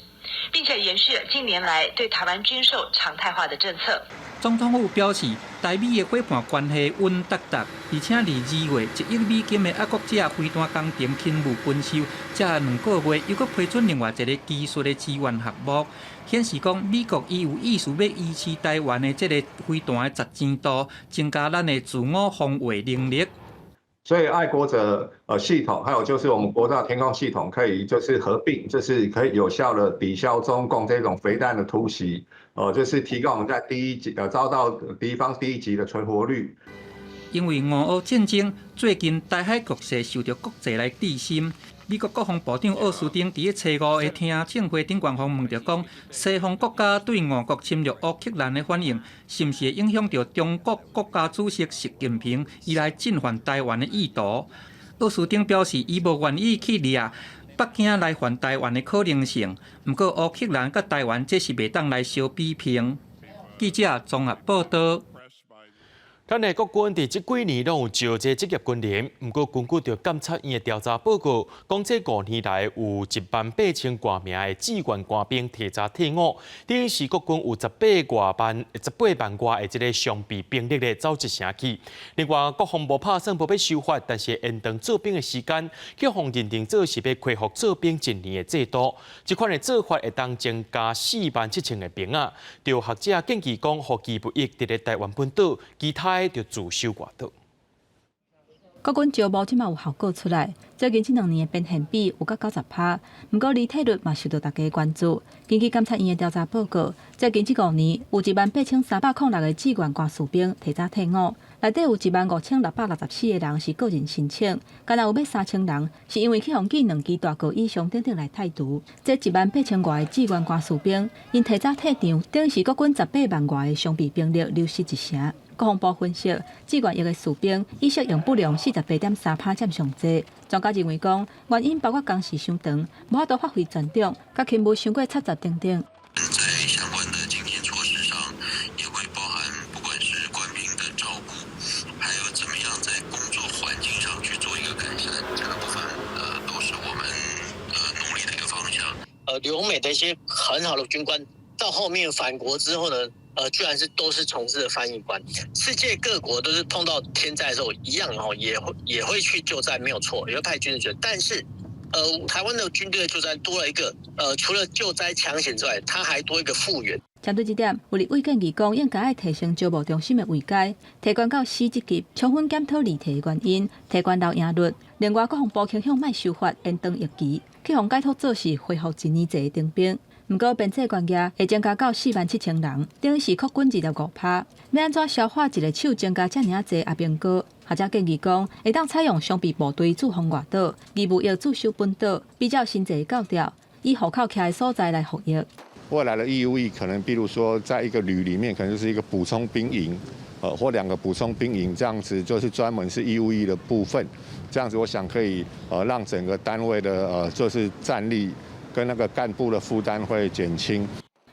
并且延续了近年来对台湾军售常态化的政策。总统府表示，台美的伙伴关系稳达达，而且2月1亿美金的爱国者飞弹工程勤务军售，这2个月又搁批准另外一个技术的资源项目，显示讲美国伊有意思要维持台湾的这个飞弹的实践度，增加咱的自我防卫能力。所以爱国者系统，还有就是我们国造天空系统，可以就是合并，就是可以有效的抵消中共这种飞弹的突袭，就是提高我们在第一级遭到敌方第1级的存活率。因为俄乌战争，最近台海局势受到国际来关心。美国国防部长奥斯汀伫初5的听证会顶官方问到讲，西方国家对俄国侵略乌克兰的反应，是毋是会影响到中国国家主席习近平伊来进犯台湾的意图？奥斯汀表示，伊无愿意去掠北京来犯台湾的可能性。不过乌克兰甲台湾这是袂当来相比拼。记者综合报道。咱的国军伫这几年拢有招这职业军人，不过根据着监察院的调查报告，讲这5年来有18000多名的志愿官兵提早退伍，等于是国军有18万外的这个伤病兵力咧走一城去。另外，国防部拍算无要修法，但是延长做兵的时间，国防认定这是要恢复做兵1年的制度。这款的做法会当增加47000的兵啊。就学者建议讲，互其不役伫咧台湾本岛，其他就自首外岛。国军招募即马有效果出来，最近这2年的变现比有到90%，不过离退率嘛受到大家关注。根据监察院的调查报告，最近这5年有18306个志愿官士兵提早退伍，内底有15664个人是个人申请，敢若有要3000人是因为去互记2支大学以上等来退除。这18000外的志愿官士兵，因提早退场，等于是国军18万外的伤病兵力流失1成。国防部分析，志愿役的士兵意识用不良48.3%占上济。专家认为讲，原因包括工时伤长，无法度发挥全长，甲勤务伤过插杂等等。在相关的精进措施上，也会包含不管是官兵的照顾，还有怎么样在工作环境上去做一个改善，这个部分都是我们努力的一个方向。留美的一些很好的军官，到后面返国之后呢？居然都是从事的翻译官，世界各国都是碰到天灾的时候一样也会去救灾，没有错，也会派军人。但是，台湾的军队的救灾多了一个，除了救灾抢险之外，它还多一个复原。针对这点，有立委建议讲，应该提升招募中心的位阶，提悬到4级，充分检讨离题的原因，提悬留营率。另外，国防部倾向卖修法延长役期，去互解脱做事，恢复1年制的征兵。不过，编制官额会增加到47000人，等于是扩军2.5%。要安怎消化一个手增加这么济阿兵哥？学者建议讲，会当采用双臂部队驻防外岛，义务役驻守本岛，比较新制教调，以户口徛的所在来服役。未来的义务役可能，比如说在一个旅里面，可能就是一个补充兵营，或2个补充兵营，这样子就是专门是义务役的部分。这样子，我想可以让整个单位的就是战力跟那个干部的负担会减轻。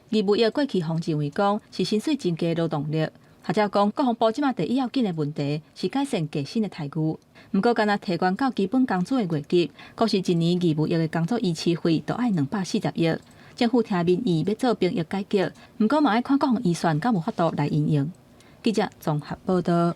义务役过去方认为讲是薪水增加劳动力。学者讲，国防部即马第一要紧的问题是改善加薪的待遇。不过，敢若提悬到基本工资的月级，国是一年义务役的工作延期费都爱240亿。政府听民意要做兵役改革，不过嘛要看国防预算敢有法度来运用。记者综合报道。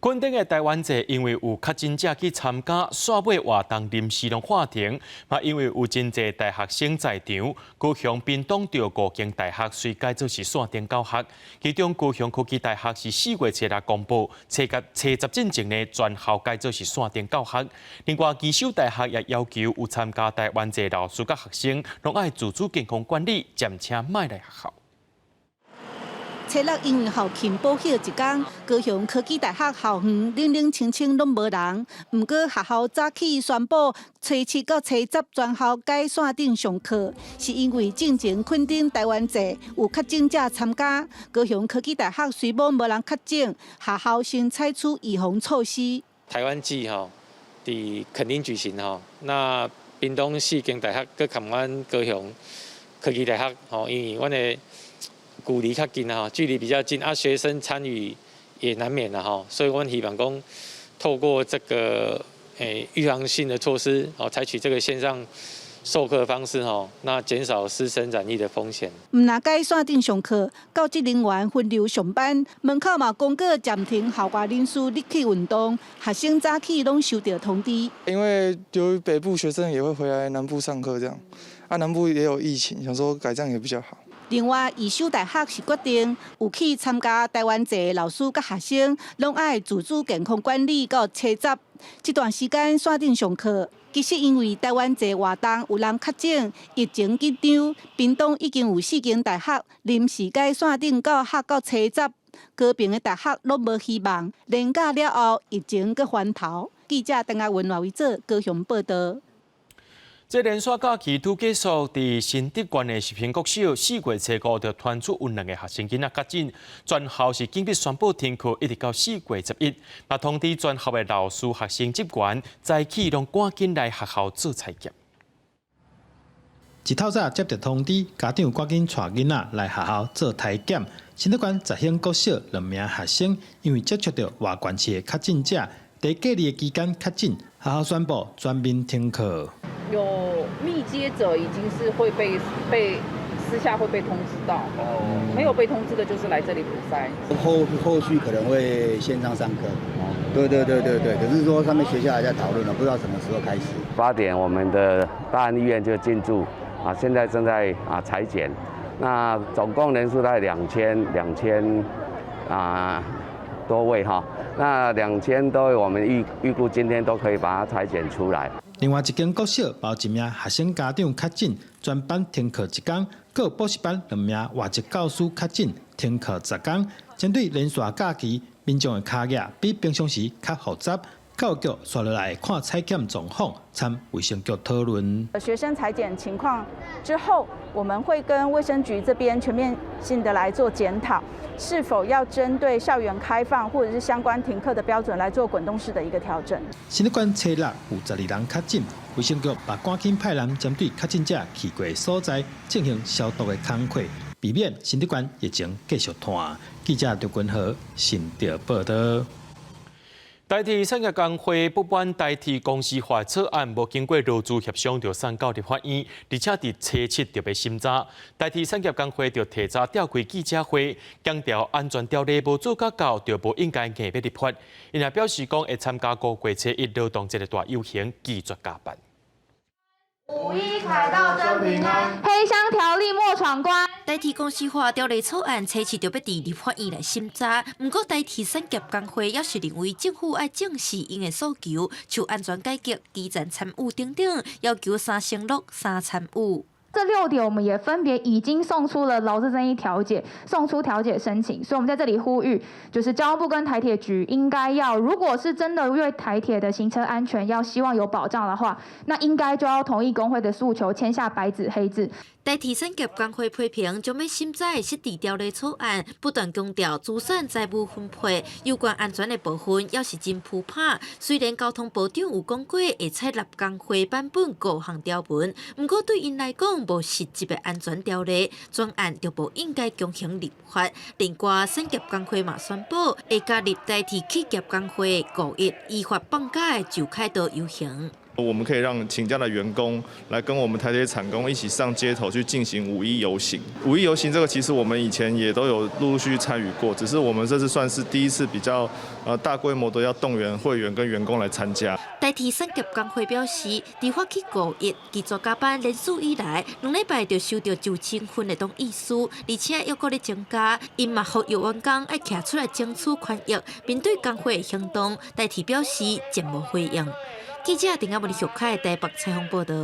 昆顶的台湾籍因为有确诊者去参加煞尾活动临时用法庭，嘛因为有真侪大学生在场，高雄屏东着5间大学遂改做是线顶教学，其中高雄科技大学是4月7日公布，车10进前呢全校改做是线顶教学。另外，基修大学也要求有参加台湾籍老师甲学生，拢爱自主健康管理，暂且莫来学校。初6因为校庆报晓一天，高雄科技大学校园冷冷清清拢无人。不过学校早起宣布，初7到初10全校改线顶上课，是因为进前昆顶台湾籍有确诊者参加。高雄科技大学虽无人确诊，学校先采取预防措施。台湾季伫垦丁举行那屏东4间大学佮含阮高雄科技大学因为阮的距离较近距离比较近学生参与也难免所以我希望讲透过这个预防性的措施采取这个线上授课的方式那减少师生染疫的风险。唔拿改线顶上课，教职人员分流上班，门口嘛公告暂停校外人士入去运动，学生早起拢收到通知。因为由于北部学生也会回来南部上课，这样南部也有疫情，想说改这样也比较好。另外，义修大学是决定有去参加台湾籍老师甲学生，拢爱自主健康管理到初10。这段时间线顶上课，其实因为台湾籍活动有人确诊，疫情紧张，屏东已经有4间大学临时改线顶教学到初10。高屏的大学拢无希望，连假了后疫情搁翻头。记者邓亚文为做高雄报道。这连续假期拄结束，伫新竹县的食品国小4月7日就传出有2个学生囡仔确诊，全校是紧急宣布停课，一直到4月11日。嘛通知全校的老师、学生职员，早起拢赶紧来学校做采检。一透早接到通知，家长赶紧带囡仔来学校做体检。新竹县10兴国小2名学生因为接触到外县市的确诊者，在隔离的期间确诊，学校宣布全面停课。有密接者已经是会被私下会被通知到，没有被通知的就是来这里补筛。后续可能会线上上课，对，可是说他们学校还在讨论了，不知道什么时候开始。8点我们的大安医院就进驻，现在正在采检，那总共人数大概2000多位那2000多位我们预估今天都可以把它采检出来。另外一间国小包1名学生家长确诊，全班停课1天；各补习班2名外籍教师确诊，停课10天。针对连续假期，民众的卡业比平常时较复杂。教育局刷落来看采检状况，参卫生局讨论。学生采检情况之后，我们会跟卫生局这边全面性的来做检讨，是否要针对校园开放或者是相关停课的标准来做滚动式的一个调整。新竹县初6有12人确诊，卫生局把赶紧派人针对确诊者去过所在进行消毒的工作，避免新竹县疫情继续拖。记者刘君豪新竹报道。台铁产业工会不满台铁公司化草案无经过劳资协商就送到立法院，而且伫初7就要审查。台铁产业工会就提早召开记者会，强调安全条例无做到够，就无应该硬要立法。因也表示讲会参加5月7日劳动节的大游行，拒绝加班。5.1凯道真平安，黑箱条例莫闯关。台铁公司化条例草案初7就要伫立法院来审查，不过台铁产业工会也是认为政府要正视因的诉求，像安全改革、基层参与等等，要求3承诺3参与。这6点我们也分别已经送出了劳资争议调解，送出调解申请，所以我们在这里呼吁，就是交通部跟台铁局应该要，如果是真的为台铁的行车安全要希望有保障的话，那应该就要同意工会的诉求，签下白纸黑字。台铁产业工会批评将要审查的失地条例草案，不断强调资产财务分配有关安全的部分，也是真铺拍。虽然交通部长有讲过会采纳工会版本5项条文，不过对因来讲无实质的安全条例，专案就无应该强行立法。另外，产业工会嘛宣布会加入台铁企业工会5日依法放假的就开道游行。我们可以让请假的员工来跟我们台铁产工一起上街头去进行5·1游行。5·1游行这个其实我们以前也都有陆续参与过，只是我们这次算是第一次比较大规模的要动员会员跟员工来参加。台铁产业工会表示，伫发起5日基座加班连续以来，2礼拜就收到9000份的同意书，而且又搁咧增加。因嘛呼吁员工要站出来争取权益，面对工会的行动，台铁表示暂无回应。记者陈亚文、李秀凯台北采访报道。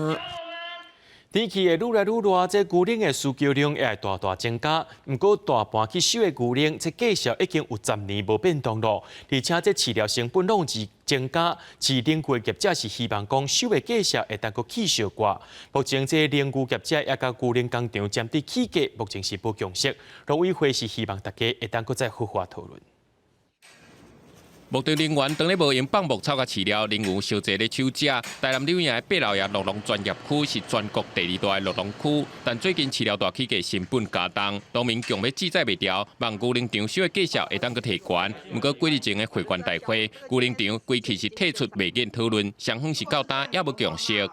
天气会愈来愈热，这牛奶的需求量也会大增加。不过，大盘去收的牛奶，这价格已经有10年无变动了，而且这饲料成本拢是增加。饲奶牛业者是希望讲收的价格会当个起小挂。目前这奶牛业者也甲牛奶工厂针对起价，目前是无共识。农委会是希望大家会当个再好好讨论。牧场人员当咧无用放牧草甲饲料，人牛烧济咧抢价。台南柳营的八老爷鹿农专业区是全国第2大的鹿农区，但最近饲料大起价成本加重，农民强要记载袂掉，望牛农场收的价格会当个提悬。不过几日前的会馆大会，牛农场规期是提出未见讨论，双方是到单也无共识。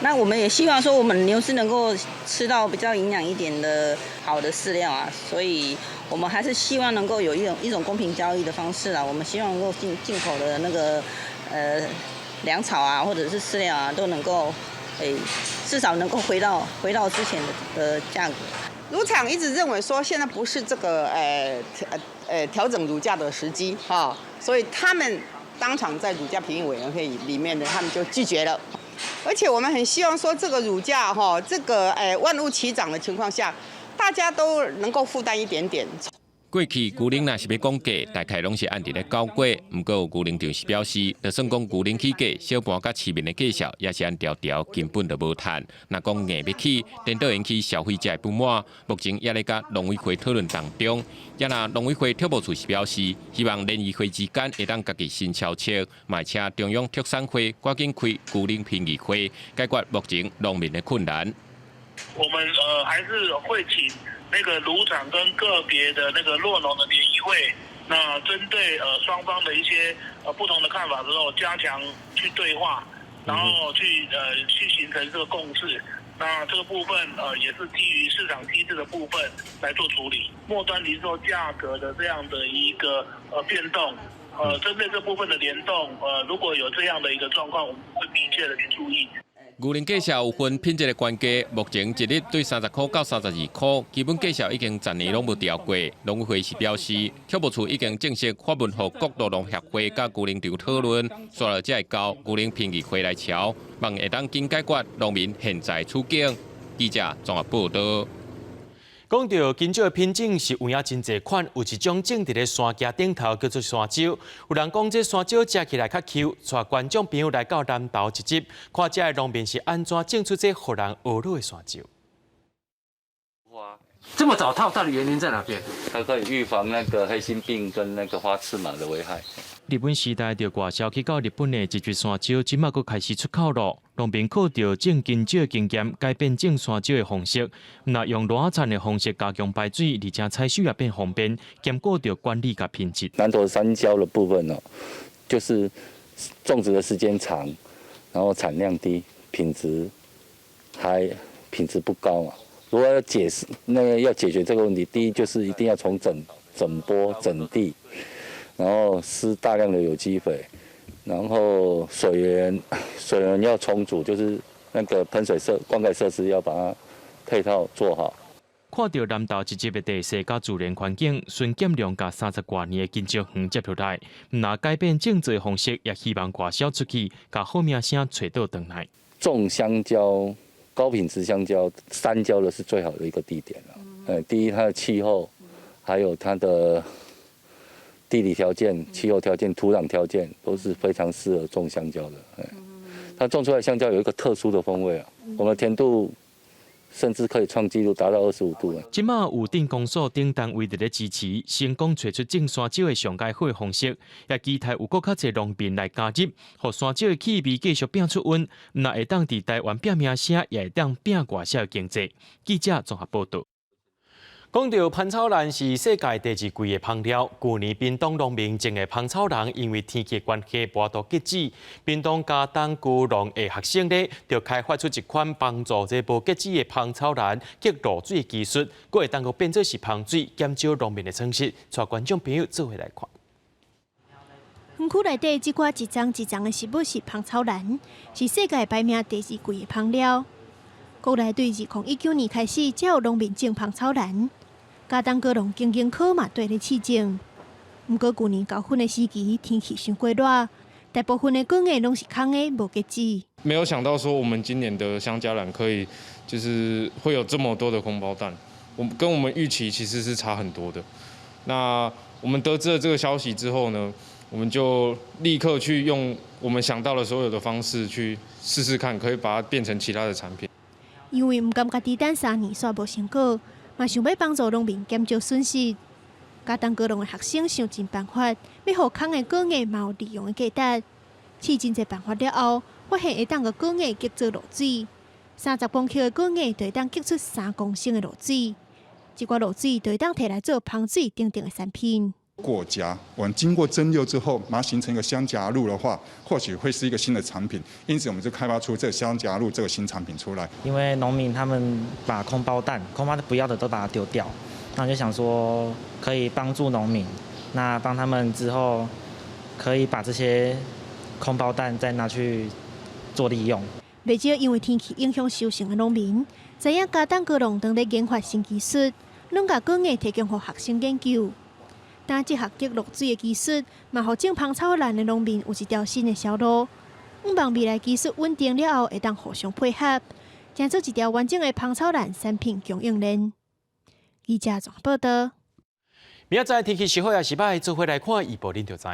那我们也希望说，我们牛只能够吃到比较营养一点的好的饲料啊，所以我们还是希望能够有一种公平交易的方式啊。我们希望能够进口的那个粮草啊，或者是饲料啊，都能够至少能够回到之前的价格。乳厂一直认为说现在不是这个调整乳价的时机哈，所以他们当场在乳价评议委员会里面呢，他们就拒绝了。而且我们很希望说，这个乳价哈，这个万物齐涨的情况下，大家都能够负担一点点。过去牛奶若是要讲价，大概拢是按伫咧交价。不过牛奶场是表示，就算讲牛奶起价，小盘甲市民的介绍也是按条条，根本就无赚。若讲硬要起，颠倒引起消费者的不满。目前也咧甲农委会讨论当中。也若农委会特务处是表示，希望联谊会之间会当家己新敲策，卖请中央特产会赶紧开牛奶评议会，解决目前农民的困难。我们还是会请那个乳厂跟个别的那个酪农的联谊会，那针对双方的一些不同的看法之后，加强去对话，然后去形成这个共识。那这个部分也是基于市场机制的部分来做处理。末端零售价格的这样的一个变动，针对这部分的联动，如果有这样的一个状况，我们会密切的去注意。牛奶价格有分品质的关价，目前一日对30块到32块，基本价格已经10年拢无调过。农委会是表示，特务处已经正式发文给各酪农协会甲牛奶场讨论，刷了才会交牛奶评议会来瞧，望会当紧解决农民现在处境。记者综合报道。讲到金蕉的品种是有影真侪款，有一种种伫咧山架顶头叫做山蕉。有人讲这山蕉食起来较 Q， 带观众朋友来到南投一集，看这的农民是安怎种出这互人学落的山蕉。这么早套，到底原因在哪边？它可以预防那个黑心病跟那个花刺螨的危害。日本时代就外销去到日本的一株山蕉，即马佫开始出口了。农民靠着种金蕉的经验，改变种山蕉的方式，那用裸产的方式加强排水，而且采收也变方便，兼顾着管理甲品质。南投山蕉的部分就是种植的时间长，然后产量低，品质不高嘛。如果要解决这个问题，第一就是一定要从整波整地，然后施大量的有机肥，然后水源要充足，就是那个喷水灌溉设施要把它配套做好。看到南投一集的地势甲自然环境，纯减量甲30多年的金蕉园接落来，那改变种植方式，也希望外销出去，甲好名声找到回来。种香蕉高品质香蕉，山椒的是最好的一个地点了。第一，它的气候，还有它的地理条件、气候条件、土壤条件都是非常适合种香蕉的。它种出来的香蕉有一个特殊的风味啊，我们的甜度甚至可以创纪录，达到25度啊。即马有镇公所等单位伫咧支持，成功找出种山椒的上佳好的方式，也期待有更较侪农民来加入，互山椒的气味继续变出温，毋但会当伫台湾变名声，也会当变外销经济。记者综合报道。讲到芳草兰是世界第2贵的香料，去年屏东农民种的芳草兰因为天气关系无多结籽，屏东嘉东区农的学生咧就开发出一款帮助这无结籽的芳草兰结露水技术，佫会当个变做是芳水，减少农民的损失。带观众朋友做伙来看。园区内底这款一丛一丛的植物是芳草兰，是世界排名第2贵的香料。国内对2019年开始，才有农民种芳草兰。嘉东高农经营科嘛对咧试种，不过去年高分的时期天气伤过热，大部分的果叶拢是空的，无结籽。没有想到说我们今年的香蕉兰可以，就是会有这么多的空包蛋，跟我们预期其实是差很多的。那我们得知了这个消息之后呢，我们就立刻去用我们想到的所有的方式去试试看，可以把它变成其他的产品。因为唔甘家己等3年煞无成果。嘛想要帮助农民减少损失，嘉东高农的学生想尽办法，要互空的果叶嘛有利用的价值。试真侪办法了后，发现会当个果叶结做露水，30公克的果叶就会当结出3公升的露水，这寡露水就会当摕来做芳水等等的产品。果荚，我们经过蒸馏之后，把它形成一个香荚露的话，或许会是一个新的产品。因此，我们就开发出这个香荚露这个新产品出来。因为农民他们把空包不要的都把它丢掉，那我就想说可以帮助农民，那帮他们之后可以把这些空包蛋再拿去做利用。不少因为天气影响收成的农民，知影嘉东高农正在研发新技术，拢把果叶提供给学生研究。但这项结露水的技术，嘛，互种芳草兰的农民有一条新的销路。希望未来技术稳定了后，会当互相配合，建出一条完整的芳草兰产品供应链。记者综合报道。明仔载天气是好也是歹，做伙来看预报，恁就知。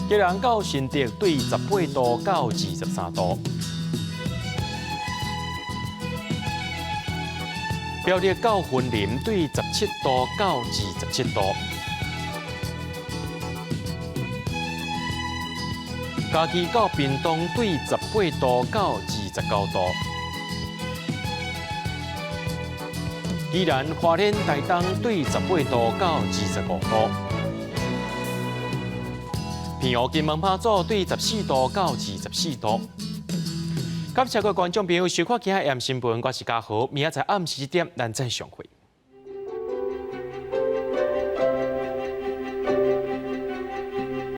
吉人到新竹对18度到23度。苗栗到云林对17度到27度，嘉义到屏东对18度到29度，宜兰花莲台东对18度到25度，平湖金门马祖对14度到24度。感谢各位观众朋友收看今日AM新闻，我是嘉豪，明仔载暗时1点咱再相会。